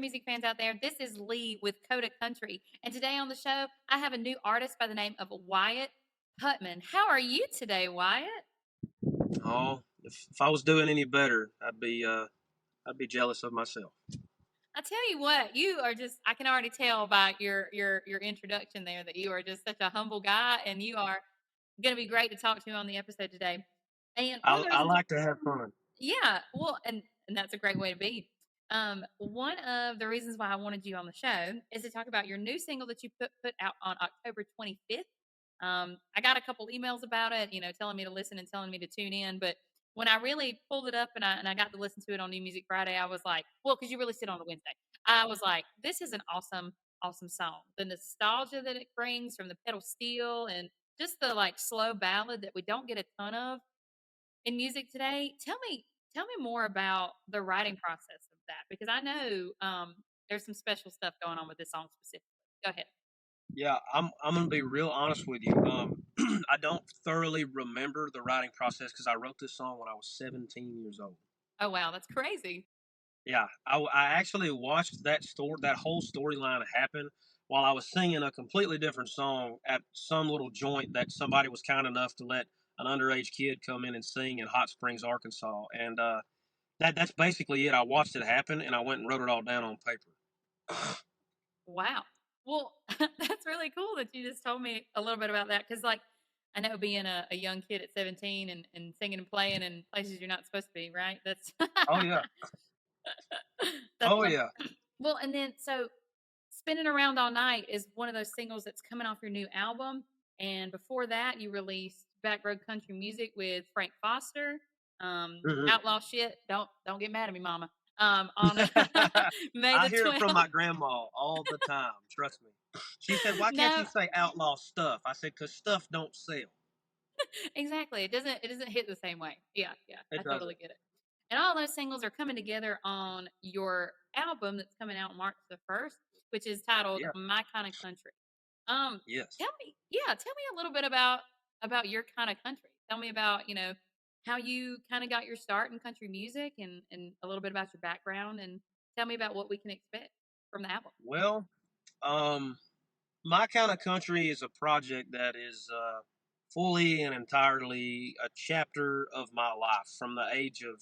music fans out there. This is Leigh with Coda Country. And today on the show, I have a new artist by the name of Wyatt Putman. How are you today, Wyatt? Oh, if I was doing any better, I'd be jealous of myself. I tell you what, you are just I can already tell by your introduction there that you are just such a humble guy and you are gonna be great to talk to on the episode today. And one of the I reasons like to have fun. Yeah, well, and that's a great way to be. One of the reasons why I wanted you on the show is to talk about your new single that you put out on October 25th. I got a couple emails about it, telling me to listen and telling me to tune in. But when I really pulled it up and I got to listen to it on New Music Friday, I was like, well, because you released it on a Wednesday, I was like, this is an awesome song. The nostalgia that it brings from the pedal steel and just the like slow ballad that we don't get a ton of in music today. Tell me more about the writing process of that because I know there's some special stuff going on with this song specifically. Go ahead. Yeah, I'm gonna be real honest with you. I don't thoroughly remember the writing process because I wrote this song when I was 17 years old. Oh wow, that's crazy. Yeah, I actually watched that whole storyline happen while I was singing a completely different song at some little joint that somebody was kind enough to let an underage kid come in and sing in Hot Springs, Arkansas, and that's basically it. I watched it happen and I went and wrote it all down on paper. Wow. Well, that's really cool that you just told me a little bit about that because, like, I know being a young kid at 17 and singing and playing in places you're not supposed to be, right? That's Oh yeah. that's Oh yeah. well, and then so Spinning Around All Night is one of those singles that's coming off your new album. And before that, you released Backroad Country Music with Frank Foster. Mhm. Outlaw shit. Don't get mad at me, mama. On May I the hear it from 12th. my grandma all the time. Trust me. She said, "Why can't you No, say outlaw stuff?" I said, "Cause stuff don't sell." exactly. It doesn't hit the same way. Yeah, I It totally doesn't. get it. And all those singles are coming together on your album that's coming out March the 1st, which is titled Yeah. My Kind of Country. Um, Yes. tell me a little bit about your kind of country. Tell me about, how you kind of got your start in country music and a little bit about your background and tell me about what we can expect from the album. Well, um, my kind of country is a project that is fully and entirely a chapter of my life from the age of,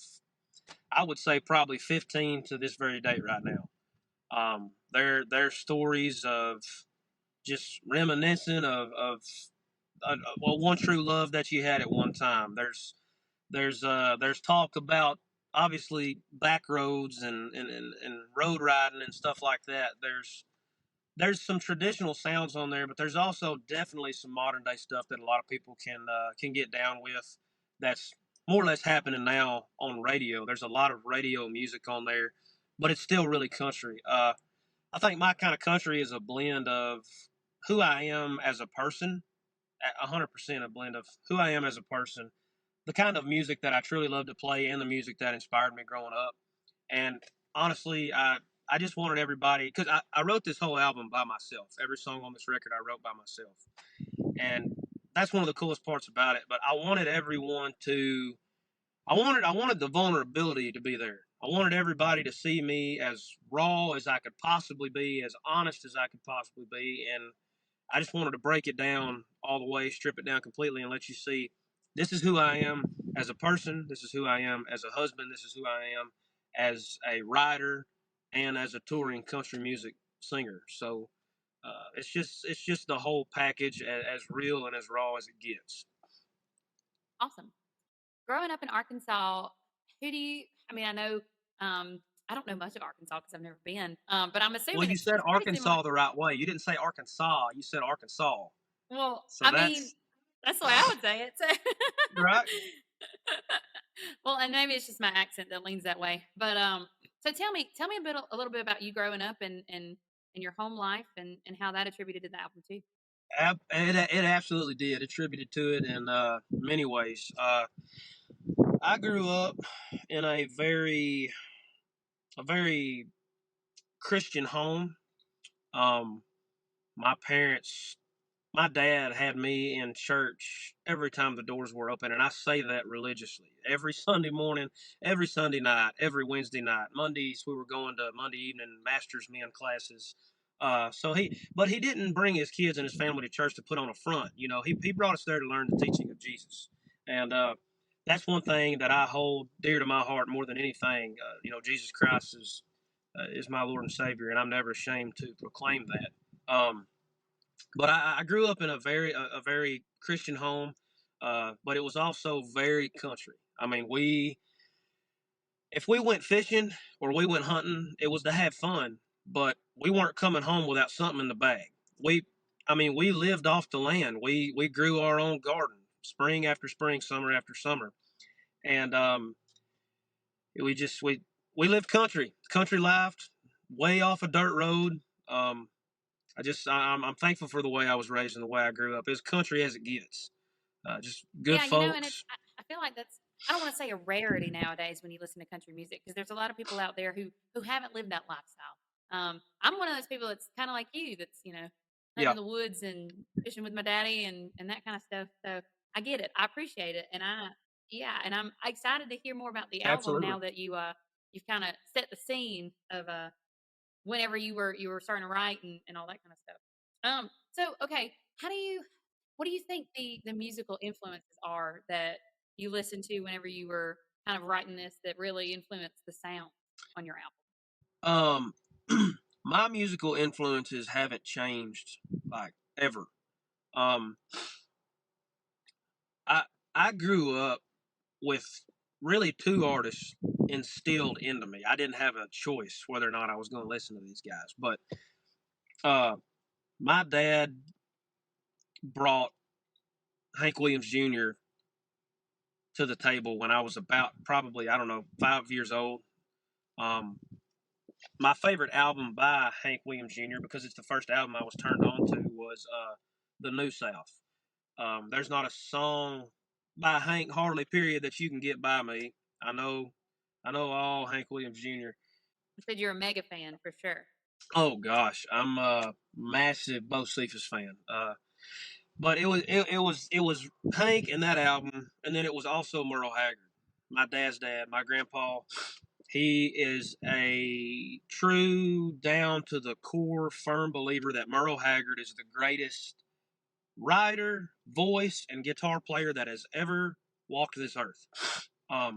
I would say, probably 15 to this very day right now. They're stories of just reminiscent of well, one true love that you had at one time. There's talk about obviously back roads and road riding and stuff like that. There's some traditional sounds on there, but there's also definitely some modern day stuff that a lot of people can get down with. That's more or less happening now on radio. There's a lot of radio music on there, but it's still really country. I think my kind of country is a blend of who I am as a person, 100% a blend of who I am as a person, the kind of music that I truly love to play, and the music that inspired me growing up. And honestly, I just wanted everybody, because I wrote this whole album by myself. Every song on this record I wrote by myself, and that's one of the coolest parts about it. But I wanted everyone to, I wanted the vulnerability to be there. I wanted everybody to see me as raw as I could possibly be, as honest as I could possibly be, and I just wanted to break it down all the way, strip it down completely, and let you see this is who I am as a person. This is who I am as a husband. This is who I am as a writer and as a touring country music singer. So it's just the whole package, as real and as raw as it gets. Awesome. Growing up in Arkansas, who do you I mean, I know I don't know much of Arkansas because I've never been. But I'm Well, assuming you it's said it's pretty similar. Arkansas the right way. You didn't say Arkansas. You said Arkansas. Well, So I mean, that's that's the way I would say it. So. right. Well, and maybe it's just my accent that leans that way. But so tell me a little bit about you growing up and your home life and how that attributed to the album too. It absolutely did. Attributed to it in many ways. I grew up in a very Christian home. Um, my parents my dad had me in church every time the doors were open, and I say that religiously. Every Sunday morning, every Sunday night, every Wednesday night. Mondays we were going to Monday evening masters men classes. But he didn't bring his kids and his family to church to put on a front. He brought us there to learn the teaching of Jesus, and that's one thing that I hold dear to my heart more than anything. Jesus Christ is my Lord and Savior, and I'm never ashamed to proclaim that. But I grew up in a very Christian home, but it was also very country. I mean, if we went fishing or we went hunting, it was to have fun, but we weren't coming home without something in the bag. We lived off the land. We grew our own garden, spring after spring, summer after summer, and we lived country life, way off a dirt road. Um, I'm thankful for the way I was raised and the way I grew up. As country as it gets. Just good Yeah, and folks. I feel like that's I don't want to say a rarity nowadays when you listen to country music because there's a lot of people out there who haven't lived that lifestyle. I'm one of those people that's kind of like you, that's hunting Yeah, in the woods and fishing with my daddy and that kind of stuff. So I get it, I appreciate it, and and I'm excited to hear more about the album absolutely. now that you've kind of set the scene of whenever you were starting to write and all that kind of stuff. So okay, how do you what do you think the musical influences are that you listened to whenever you were kind of writing this that really influenced the sound on your album? Um, my musical influences haven't changed like ever. Um, I I grew up with really two artists instilled into me. I didn't have a choice whether or not I was going to listen to these guys, but uh, my dad brought Hank Williams Jr. to the table when I was about probably, I don't know, 5 years old. Um, my favorite album by Hank Williams Jr., because it's the first album I was turned on to, was The New South. There's not a song by Hank Harley, period, that you can get by me. I know, I know all Hank Williams Jr. You said you're a mega fan for sure. Oh gosh, I'm a massive Bo Cephas fan. But it was Hank and that album, and then it was also Merle Haggard, my dad's dad, my grandpa. He is a true, down to the core, firm believer that Merle Haggard is the greatest writer, voice, and guitar player that has ever walked this earth.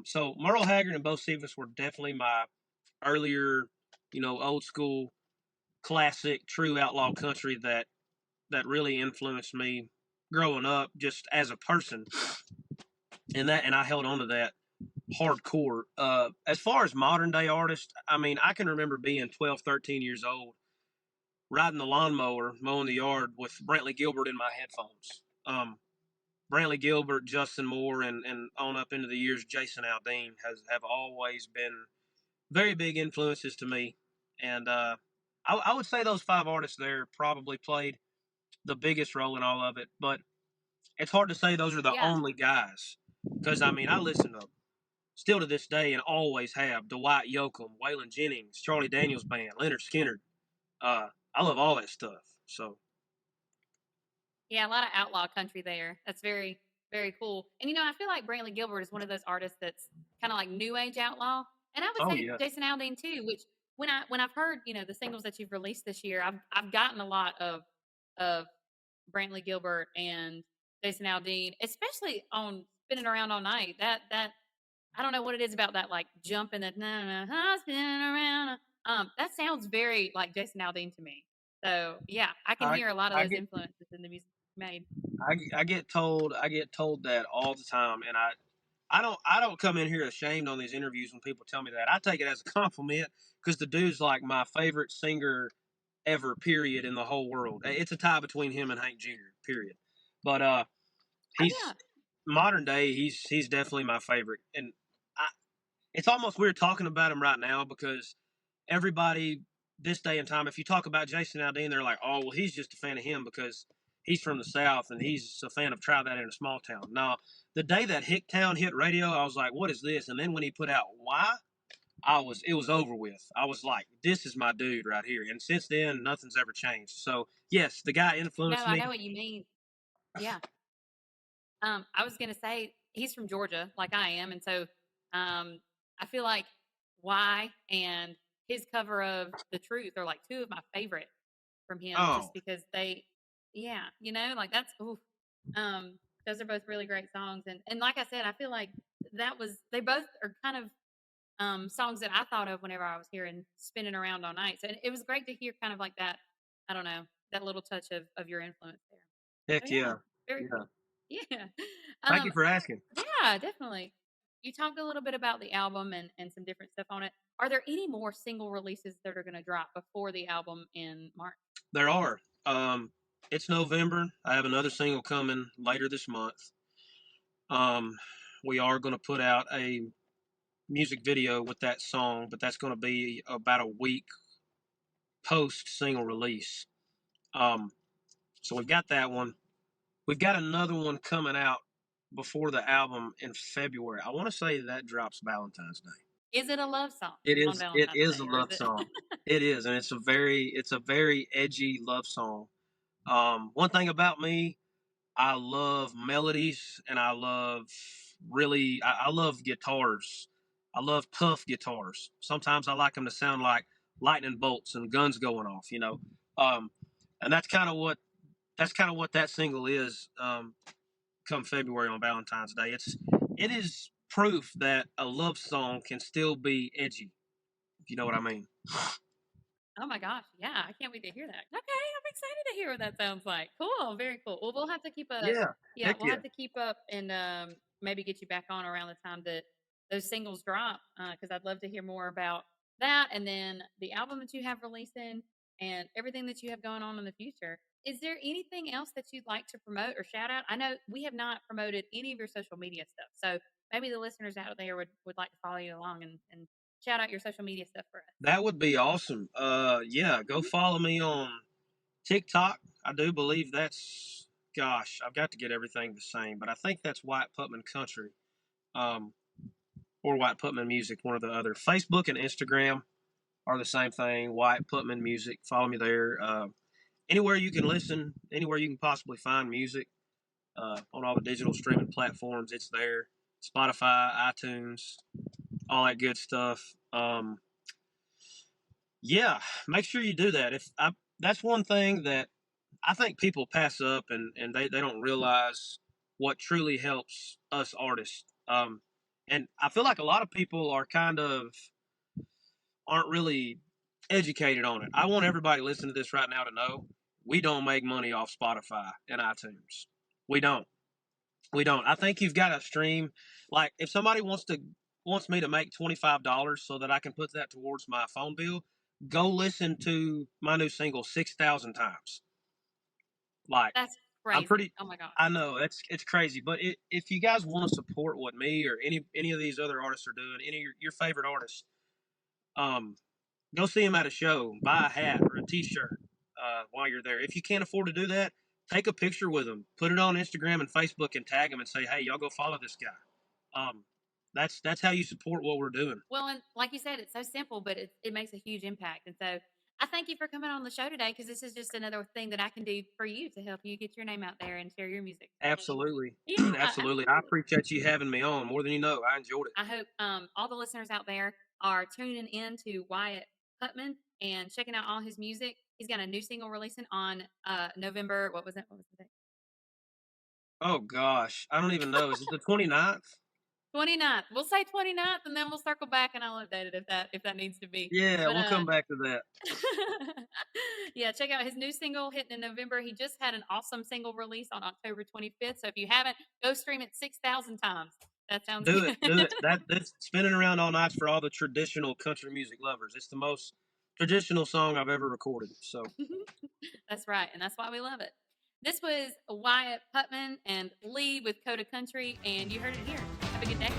So Merle Haggard and Bo Cephas were definitely my earlier, old school, classic, true outlaw country that really influenced me growing up, just as a person, and I held on to that hardcore. As far as modern day artists, I mean, I can remember being 12, 13 years old, riding the lawnmower, mowing the yard with Brantley Gilbert in my headphones. Brantley Gilbert, Justin Moore, and on up into the years, Jason Aldean have always been very big influences to me. And I would say those five artists there probably played the biggest role in all of it. But it's hard to say those are the Yeah. only guys, because I mean, I listen to still to this day and always have Dwight Yoakam, Waylon Jennings, Charlie Daniels Band, Leonard Skinner. I love all that stuff. So Yeah, a lot of outlaw country there. That's very, very cool. And I feel like Brantley Gilbert is one of those artists that's kind of like new age outlaw. And I would oh say yeah, Jason Aldean too, which when I've heard, the singles that you've released this year, I've gotten a lot of Brantley Gilbert and Jason Aldean, especially on Spinning Around All Night. That I don't know what it is about that like jumping that spinning around. That sounds very like Jason Aldean to me. So yeah, I can I hear a lot of I those get influences in the music made. I get told that all the time, and I don't come in here ashamed on these interviews when people tell me that. I take it as a compliment because the dude's like my favorite singer ever. Period in the whole world. It's a tie between him and Hank Jr. Period. But Oh he's yeah, modern day. He's definitely my favorite, and I, it's almost weird talking about him right now because everybody this day and time, if you talk about Jason Aldean, they're like, oh, well, he's just a fan of him because he's from the South and he's a fan of Try That in a Small Town. Now, the day that Hicktown hit radio, I was like, what is this? And then when he put out Why, it was over with. I was like, this is my dude right here. And since then, nothing's ever changed. So yes, the guy No, influenced I know me. what you mean. Yeah. I was gonna say he's from Georgia, like I am, and so I feel like Y and his cover of The Truth are like two of my favorite from him, just Oh, because they, yeah, like that's ooh, um, those are both really great songs, and like I said, I feel like they both are kind of songs that I thought of whenever I was hearing "Spinning Around All Night." So it was great to hear kind of like that. I don't know, that little touch of your influence there. So heck yeah, yeah. very Yeah. cool. Yeah. Thank you Um, for asking. yeah, definitely. You talked a little bit about the album and some different stuff on it. Are there any more single releases that are going to drop before the album in March? There are. It's November. I have another single coming later this month. Um, we are going to put out a music video with that song, but that's going to be about a week post single release. Um, so we've got that one. We've got another one coming out before the album in February. I want to say that drops Valentine's Day. Is it a love song It on is. It Valentine's is a Day, or is love it? song. It is, and it's a very edgy love song. One thing about me, I love melodies, and I love I love guitars. I love tough guitars. Sometimes I like them to sound like lightning bolts and guns going off. Um, and that's kind of what that single is. Come February on Valentine's Day, it is proof that a love song can still be edgy. If you know what I mean. Oh my gosh, yeah, I can't wait to hear that. Okay, I'm excited to hear what that sounds like. Cool, very cool. Well, we'll have to keep up. Yeah. Yeah, Heck we'll yeah. have to keep up and maybe get you back on around the time that those singles drop, because I'd love to hear more about that and then the album that you have releasing and everything that you have going on in the future. Is there anything else that you'd like to promote or shout out? I know we have not promoted any of your social media stuff, so maybe the listeners out there would like to follow you along and shout out your social media stuff for us. That would be awesome. Yeah, go Mhm. follow me on TikTok. I do believe that's, gosh, I've got to get everything the same, but I think that's Wyatt Putman Country, um, or Wyatt Putman Music, one or the other. Facebook and Instagram are the same thing. Wyatt Putman Music. Follow me there. Anywhere you can listen, anywhere you can possibly find music, on all the digital streaming platforms, it's there. Spotify, iTunes, all that good stuff. Yeah, make sure you do that. That's one thing that I think people pass up, and they don't realize what truly helps us artists. And I feel like a lot of people aren't really educated on it. I want everybody listening to this right now to know we don't make money off Spotify and iTunes. We don't. We don't. I think you've got to stream. Like if somebody wants me to make $25 so that I can put that towards my phone bill, go listen to my new single 6,000 times. Like That's I'm crazy. pretty. Oh my gosh. I know it's crazy, but if you guys want to support what me or any of these other artists are doing, any of your favorite artists, um, go see them at a show, buy a hat or a T-shirt while you're there. If you can't afford to do that, take a picture with them, put it on Instagram and Facebook, and tag them and say, "Hey, y'all go follow this guy." That's how you support what we're doing. Well, and like you said, it's so simple, but it makes a huge impact. And so I thank you for coming on the show today because this is just another thing that I can do for you to help you get your name out there and share your music. Absolutely, Yeah, absolutely. I absolutely. appreciate you having me on more than you know. I enjoyed it. I hope all the listeners out there are tuning in to Wyatt Putman and checking out all his music. He's got a new single releasing on November. What was it? What was the date? Oh gosh, I don't even know. Is it the 29th? 29th. We'll say 29th and then we'll circle back and I'll update it if that needs to be. Yeah, But we'll come back to that. yeah, check out his new single hitting in November. He just had an awesome single release on October 25th. So if you haven't, go stream it 6,000 times. That sounds Do it, good. do it. That's spinning around all nights for all the traditional country music lovers. It's the most traditional song I've ever recorded. So That's right. And that's why we love it. This was Wyatt Putman and Leigh with Coda Country, and you heard it here. Have a good day.